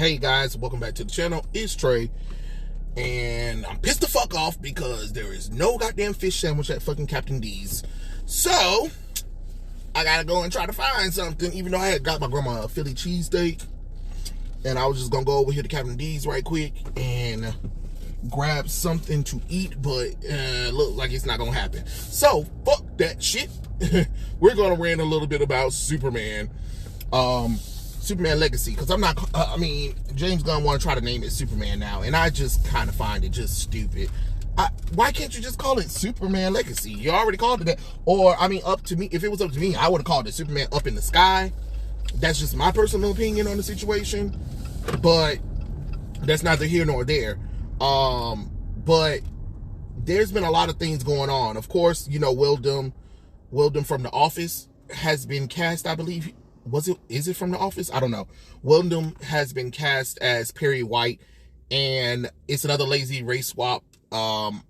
Hey guys, welcome back to the channel. It's Trey, and I'm pissed the fuck off because there is no goddamn fish sandwich at fucking Captain D's. So I gotta go and try to find something, even though I had got my grandma a Philly cheesesteak, and I was just gonna go over here to Captain D's right quick and grab something to eat, but look like it's not gonna happen. So fuck that shit. We're gonna rant a little bit about Superman. Superman Legacy, because I'm not, James Gunn want to try to name it Superman now, and I just kind of find it just stupid. Why can't you just call it Superman Legacy? You already called it that. Or, up to me, if it was up to me, I would have called it Superman Up in the Sky. That's just my personal opinion on the situation, but that's neither here nor there. But there's been a lot of things going on. Of course, Wildem from The Office has been cast, I believe. Is it from The Office? I don't know. Wildem has been cast as Perry White, and it's another lazy race swap. I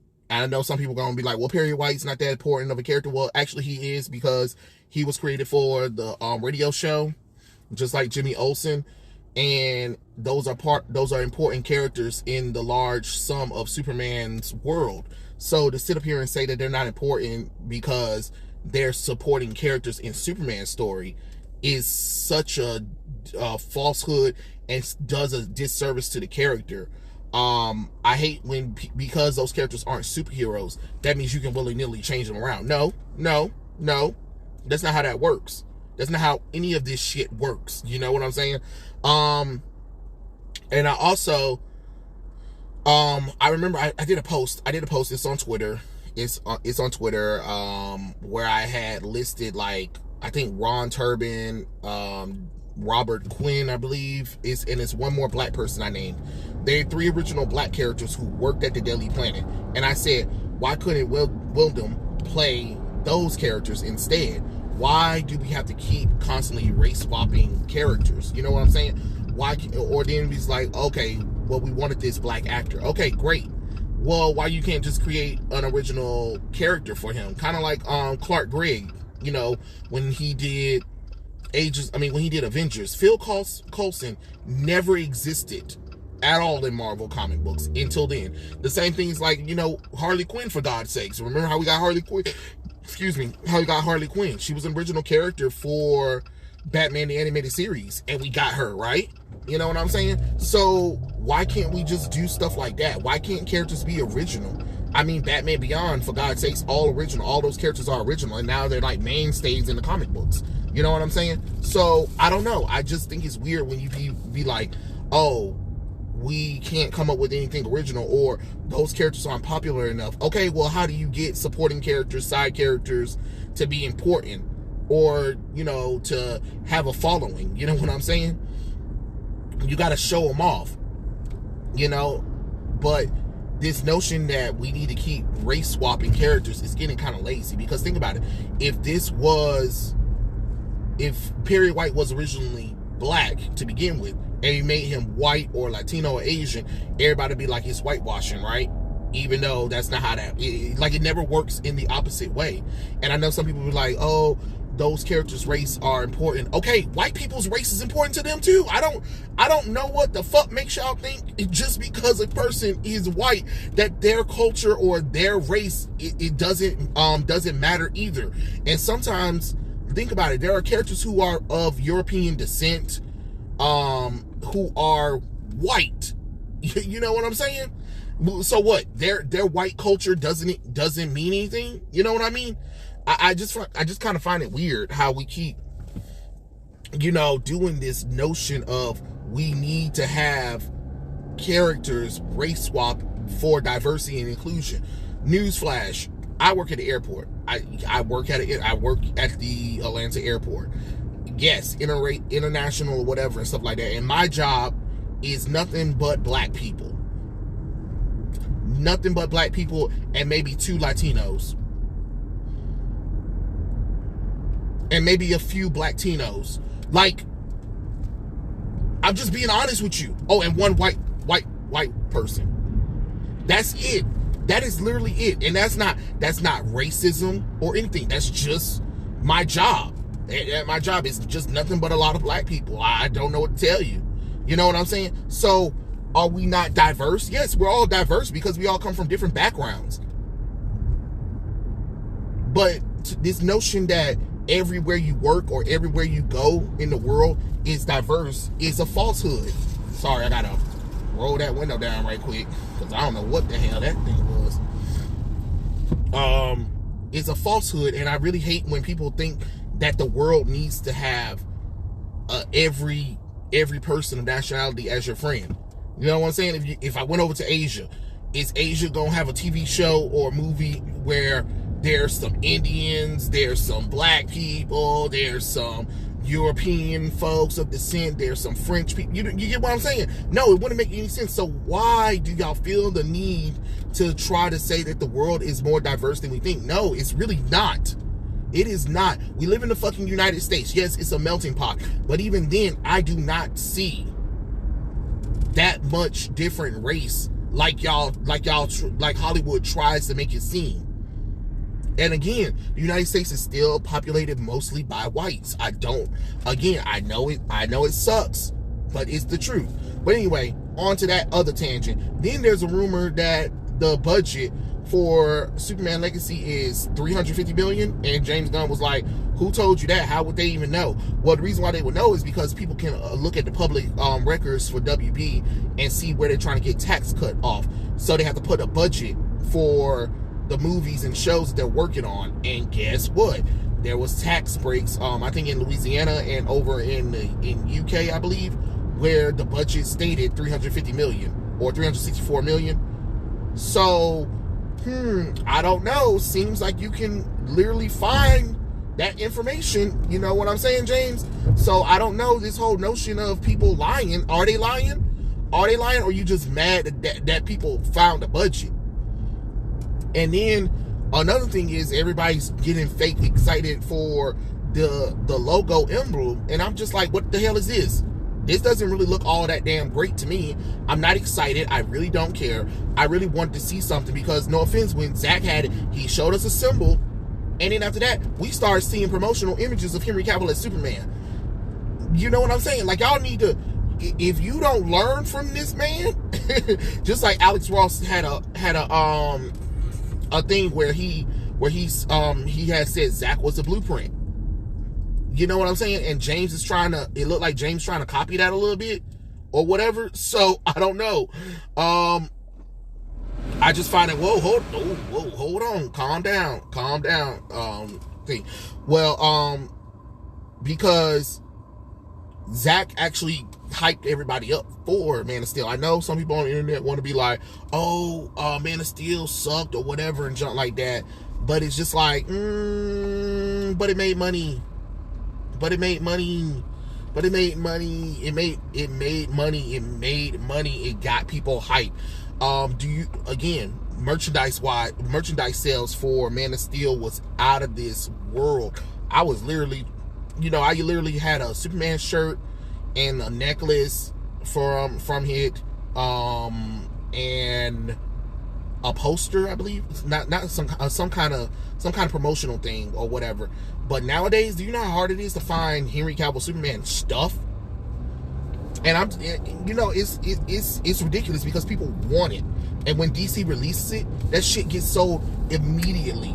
know some people are going to be like, well, Perry White's not that important of a character. Well, actually he is, because he was created for the radio show, just like Jimmy Olsen, and those are important characters in the large sum of Superman's world. So to sit up here and say that they're not important because they're supporting characters in Superman's story is such a falsehood and does a disservice to the character. I hate when, because those characters aren't superheroes, that means you can willy-nilly change them around. No. That's not how that works. That's not how any of this shit works. You know what I'm saying? And I also, I remember I did a post. It's on Twitter. It's on Twitter, where I had listed, like, I think Ron Turbin, Robert Quinn, I believe, and it's one more black person I named. They're 3 original black characters who worked at the Daily Planet. And I said, why couldn't Wildem play those characters instead? Why do we have to keep constantly race swapping characters? You know what I'm saying? Why? Or then he's like, okay, well, we wanted this black actor. Okay, great. Well, why you can't just create an original character for him? Kind of like Clark Gregg. When he did when he did Avengers, Phil Coulson never existed at all in Marvel comic books until then. The same things like, Harley Quinn, for God's sakes. Remember how we got Harley Quinn? How we got Harley Quinn. She was an original character for Batman the Animated Series, and we got her, right? You know what I'm saying? So why can't we just do stuff like that? Why can't characters be original? Batman Beyond, for God's sakes, all original. All those characters are original, and now they're like mainstays in the comic books. You know what I'm saying? So, I don't know. I just think it's weird when you be like, oh, we can't come up with anything original, or those characters aren't popular enough. Okay, well, how do you get supporting characters, side characters to be important, or, to have a following? You know what I'm saying? You got to show them off, but this notion that we need to keep race swapping characters is getting kind of lazy, because think about it. If Perry White was originally black to begin with, and you made him white or Latino or Asian, everybody would be like, it's whitewashing, right? Even though that's not how it never works in the opposite way. And I know some people be like, oh, those characters' race are important. Okay, white people's race is important to them too. I don't know what the fuck makes y'all think just because a person is white that their culture or their race it doesn't matter either. And sometimes, think about it, there are characters who are of European descent, who are white. You know what I'm saying? So what? Their white culture doesn't mean anything. You know what I mean? I just kind of find it weird how we keep, doing this notion of we need to have characters race swap for diversity and inclusion. Newsflash: I work at the airport. I work at the Atlanta airport. Yes, international or whatever and stuff like that. And my job is nothing but black people. Nothing but black people, and maybe 2 Latinos. And maybe a few Blackinos. Like, I'm just being honest with you. Oh, and 1 white person. That's it. That is literally it. And that's not racism or anything. That's just my job. My job is just nothing but a lot of black people. I don't know what to tell you. You know what I'm saying? So are we not diverse? Yes, we're all diverse because we all come from different backgrounds. But this notion that everywhere you work or everywhere you go in the world is diverse is a falsehood. Sorry, I gotta roll that window down right quick because I don't know what the hell that thing was. It's a falsehood, and I really hate when people think that the world needs to have every person of nationality as your friend. You know what I'm saying? If I went over to Asia, is Asia gonna have a TV show or a movie where there's some Indians, there's some black people, there's some European folks of descent, there's some French people? You get what I'm saying? No, it wouldn't make any sense. So why do y'all feel the need to try to say that the world is more diverse than we think? No, it's really not. It is not. We live in the fucking United States. Yes, it's a melting pot. But even then, I do not see that much different race like Hollywood tries to make it seem. And again, the United States is still populated mostly by whites. I know it sucks, but it's the truth. But anyway, on to that other tangent. Then there's a rumor that the budget for Superman Legacy is $350 million, and James Gunn was like, who told you that? How would they even know? Well, the reason why they would know is because people can look at the public records for WB and see where they're trying to get tax cut off. So they have to put a budget for the movies and shows that they're working on. And guess what? There was tax breaks, I think in Louisiana and over in UK, I believe, where the budget stated $350 million or $364 million. So I don't know. Seems like you can literally find that information. You know what I'm saying, James? So I don't know this whole notion of people lying. Are they lying? Are they lying? Or are you just mad that people found a budget? And then another thing is everybody's getting fake excited for the logo emblem. And I'm just like, what the hell is this? This doesn't really look all that damn great to me. I'm not excited. I really don't care. I really want to see something because, no offense, when Zach had it, he showed us a symbol. And then after that, we started seeing promotional images of Henry Cavill as Superman. You know what I'm saying? Like, y'all need to, if you don't learn from this man, just like Alex Ross had a thing where he had said Zach was the blueprint. You know what I'm saying? And James is it looked like James trying to copy that a little bit or whatever. So I don't know. I just find it, hold on, calm down. Thing. Well, because Zach actually hyped everybody up for Man of Steel. I know some people on the internet want to be like, Man of Steel sucked or whatever and junk like that. But it's just like, but it made money. It made money. It got people hyped. Merchandise sales for Man of Steel was out of this world. I was literally, I literally had a Superman shirt and a necklace from it, and a poster, I believe, not some kind of promotional thing or whatever. But nowadays, do you know how hard it is to find Henry Cavill Superman stuff? And it's ridiculous because people want it, and when DC releases it, that shit gets sold immediately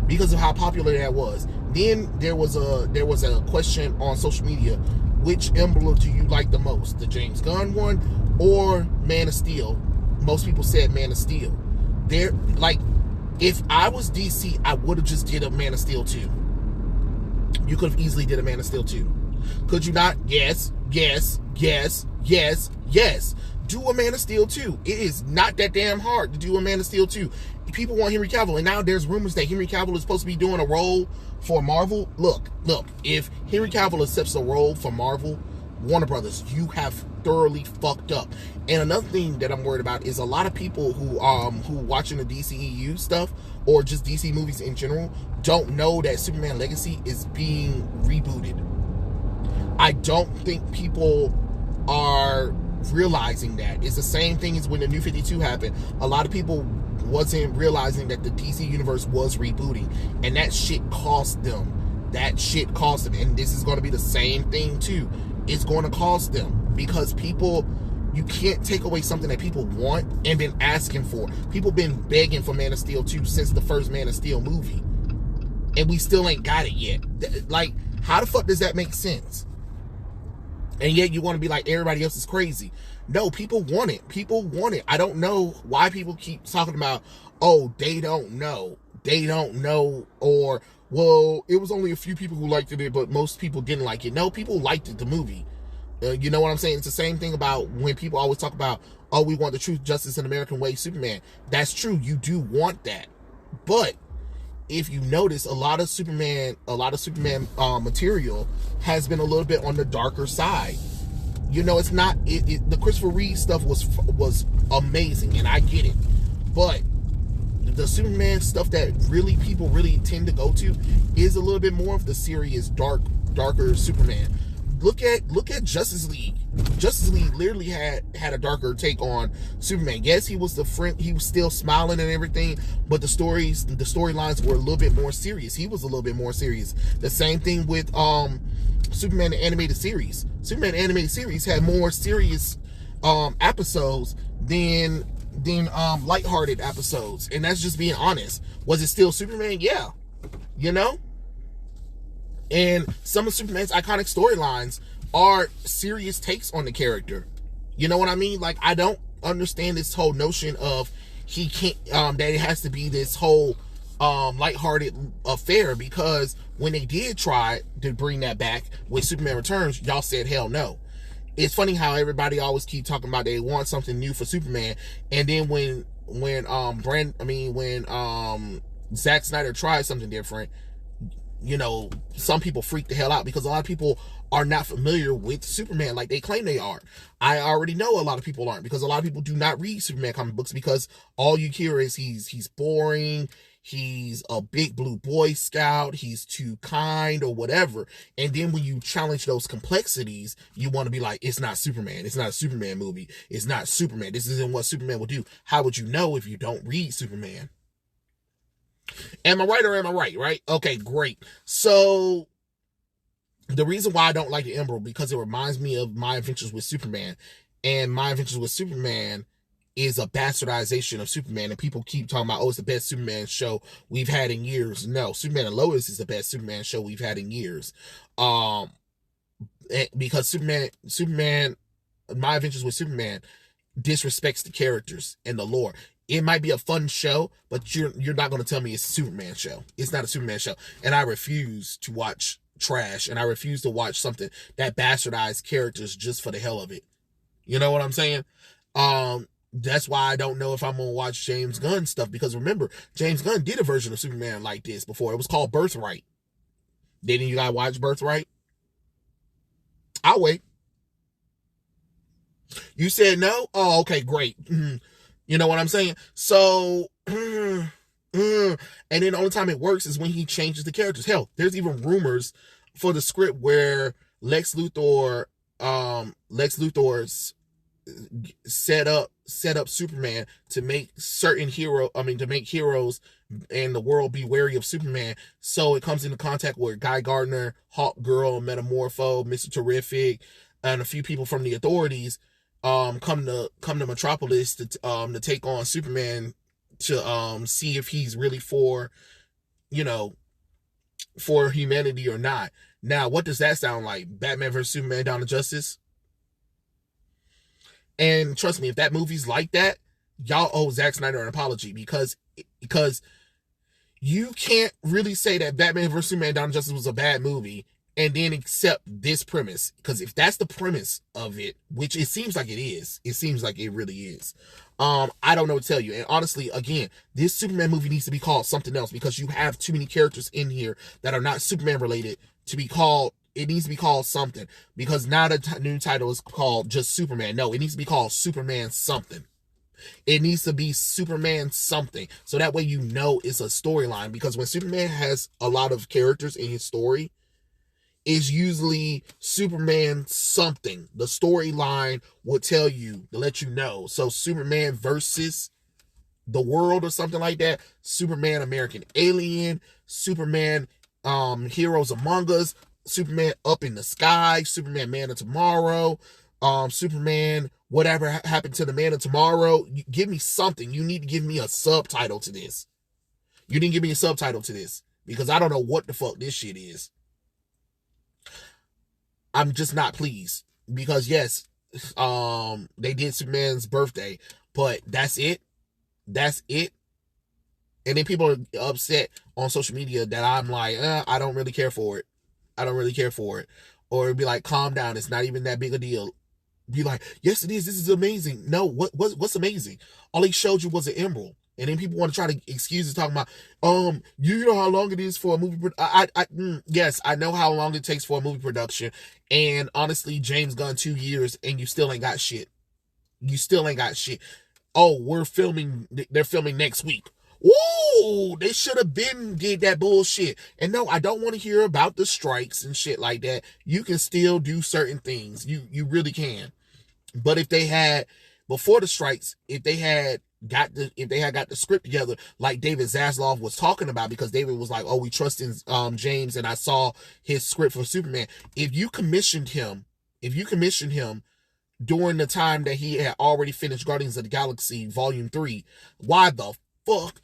because of how popular that was. Then there was a question on social media: which emblem do you like the most, the James Gunn one or Man of Steel? Most people said Man of Steel. If I was DC, I would have just did a Man of Steel 2. You could have easily did a Man of Steel 2. Could you not? Yes. Do a Man of Steel 2. It is not that damn hard to do a Man of Steel 2. People want Henry Cavill, and now there's rumors that Henry Cavill is supposed to be doing a role for Marvel. Look, if Henry Cavill accepts a role for Marvel, Warner Brothers, you have thoroughly fucked up. And another thing that I'm worried about is a lot of people who watching the DCEU stuff or just DC movies in general don't know that Superman Legacy is being rebooted. I don't think people are realizing that. It's the same thing as when the New 52 happened. A lot of people wasn't realizing that the DC universe was rebooting, and that shit cost them that shit cost them. And this is going to be the same thing too. It's going to cost them, because people, you can't take away something that people want and been asking for. People been begging for Man of Steel 2 since the first Man of Steel movie, and we still ain't got it yet. Like, how the fuck does that make sense? And yet you want to be like, everybody else is crazy. No, people want it. People want it. I don't know why people keep talking about, oh, they don't know. They don't know. Or, well, it was only a few people who liked it, but most people didn't like it. No, people liked it, the movie. You know what I'm saying? It's the same thing about when people always talk about, oh, we want the truth, justice, and American way Superman. That's true. You do want that. But if you notice, a lot of Superman material has been a little bit on the darker side. You know, it's not, the Christopher Reeve stuff was amazing, and I get it. But the Superman stuff that really people really tend to go to is a little bit more of the serious, darker Superman. Look at Justice League. Justice League literally had a darker take on Superman. Yes, he was the friend, he was still smiling and everything, but the storylines were a little bit more serious. He was a little bit more serious. The same thing with Superman the animated series. Superman the animated series had more serious episodes than lighthearted episodes, and that's just being honest. Was it still Superman? Yeah, you know. And some of Superman's iconic storylines are serious takes on the character. You know what I mean? Like, I don't understand this whole notion of he can't, that it has to be this whole lighthearted affair, because when they did try to bring that back with Superman Returns, y'all said hell no. It's funny how everybody always keep talking about they want something new for Superman, and then when Zack Snyder tried something different, you know, some people freak the hell out, because a lot of people are not familiar with Superman like they claim they are. I already know a lot of people aren't, because a lot of people do not read Superman comic books, because all you hear is he's boring, he's a big blue Boy Scout, he's too kind, or whatever. And then when you challenge those complexities, you want to be like, it's not Superman. It's not a Superman movie. It's not Superman. This isn't what Superman would do. How would you know if you don't read Superman? Am I right or am I right? Right? Okay, great. So the reason why I don't like the Emerald, because it reminds me of My Adventures with Superman, and My Adventures with Superman is a bastardization of Superman, and people keep talking about, oh, it's the best Superman show we've had in years. No, Superman and Lois is the best Superman show we've had in years. Because Superman, My Adventures with Superman disrespects the characters and the lore. It might be a fun show, but you're not going to tell me it's a Superman show. It's not a Superman show. And I refuse to watch trash, and I refuse to watch something that bastardized characters just for the hell of it. You know what I'm saying? That's why I don't know if I'm going to watch James Gunn stuff, because remember, James Gunn did a version of Superman like this before. It was called Birthright. Didn't you guys watch Birthright? I'll wait. You said no? Oh, okay, great. You know what I'm saying? So, and then the only time it works is when he changes the characters. Hell, there's even rumors for the script where Lex Luthor's set up Superman to make heroes and the world be wary of Superman. So it comes into contact with Guy Gardner, Hawk Girl, Metamorpho, Mr. Terrific, and a few people from the authorities come to Metropolis to take on Superman, to see if he's really for humanity or not. Now, what does that sound like? Batman vs Superman: Dawn of Justice? And trust me, if that movie's like that, y'all owe Zack Snyder an apology, because you can't really say that Batman vs Superman: Dawn of Justice was a bad movie and then accept this premise. Because if that's the premise of it, which it seems like it is, it seems like it really is, I don't know what to tell you. And honestly, again, this Superman movie needs to be called something else, because you have too many characters in here that are not Superman related to be called. It needs to be called something, because now the new title is called just Superman. No, it needs to be called Superman something. It needs to be Superman something, so that way you know it's a storyline. Because when Superman has a lot of characters in his story, is usually Superman something. The storyline will tell you, to let you know. So Superman versus the world or something like that. Superman American Alien. Superman Heroes Among Us, Superman Up in the Sky, Superman Man of Tomorrow, Superman Whatever Happened to the Man of Tomorrow. Give me something. You need to give me a subtitle to this. You didn't give me a subtitle to this because I don't know what the fuck this shit is. I'm just not pleased because yes, they did Superman's birthday, but that's it. That's it. And then people are upset on social media that I'm like, I don't really care for it. I don't really care for it. Or it'd be like, calm down. It's not even that big a deal. Be like, yes, it is. This is amazing. No, what's amazing? All he showed you was an emerald. And then people want to try to excuse it talking about, you know how long it is for a movie. Yes, I know how long it takes for a movie production. And honestly, James Gunn 2 years and you still ain't got shit. You still ain't got shit. Oh, they're filming next week. Whoa, they should have been did that bullshit. And no, I don't want to hear about the strikes and shit like that. You can still do certain things. You really can. But if they had, before the strikes, if they had got the script together like David Zaslav was talking about, because David was like, oh, we trust in James, and I saw his script for Superman. If you commissioned him during the time that he had already finished Guardians of the Galaxy Volume 3, why did the fuck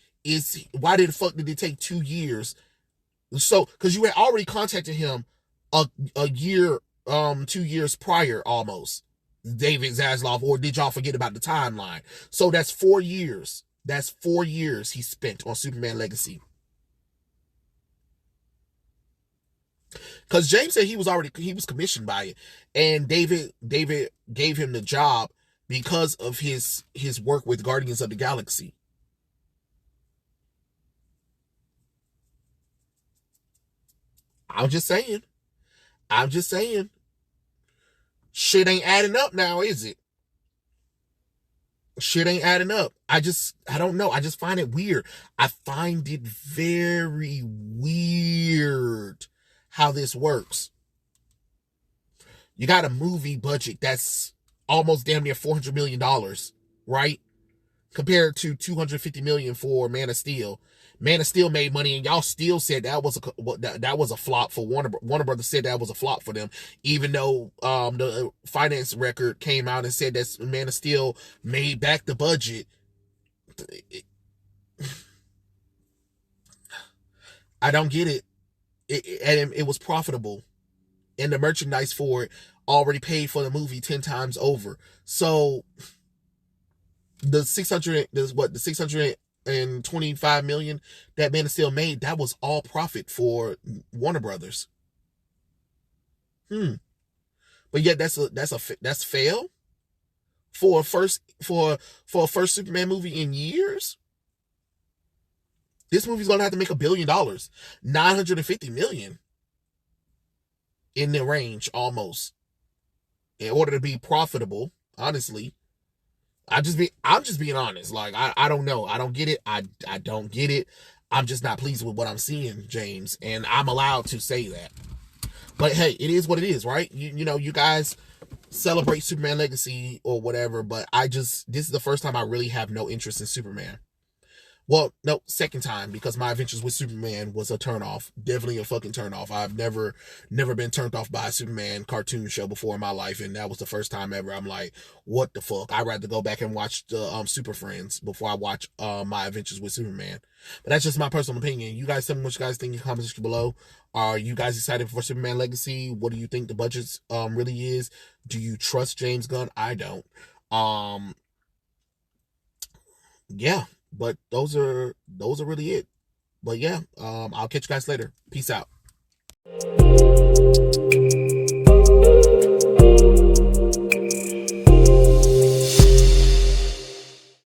did it take 2 years? So, because you had already contacted him a year, 2 years prior almost, David Zaslav, or did y'all forget about the timeline? So that's 4 years. That's 4 years he spent on Superman Legacy. Because James said he was commissioned by it, and David gave him the job because of his work with Guardians of the Galaxy. I'm just saying. Shit ain't adding up now, is it? Shit ain't adding up. I don't know. I just find it weird. I find it very weird how this works. You got a movie budget that's almost damn near $400 million, right? Compared to $250 million for Man of Steel. Man of Steel made money, and y'all still said that was a flop for Warner. Warner Brothers said that was a flop for them, even though the finance record came out and said that Man of Steel made back the budget. I don't get it. It was profitable, and the merchandise for it already paid for the movie 10 times over. So the 625 million that Man of Steel made, that was all profit for Warner Brothers. But yet that's fail for a first Superman movie in years. This movie's gonna have to make $1 billion, 950 million in the range almost, in order to be profitable. Honestly, I'm just being honest. Like, I don't know. I don't get it. I don't get it. I'm just not pleased with what I'm seeing, James, and I'm allowed to say that. But hey, it is what it is, right? You know, you guys celebrate Superman Legacy or whatever, but this is the first time I really have no interest in Superman. Well, no, second time, because my Adventures with Superman was a turnoff. Definitely a fucking turnoff. I've never been turned off by a Superman cartoon show before in my life, and that was the first time ever. I'm like, what the fuck? I'd rather go back and watch the Super Friends before I watch my Adventures with Superman. But that's just my personal opinion. You guys tell me what you guys think in the comments section below. Are you guys excited for Superman Legacy? What do you think the budget really is? Do you trust James Gunn? I don't. Yeah. But those are really it. But yeah, I'll catch you guys later. Peace out.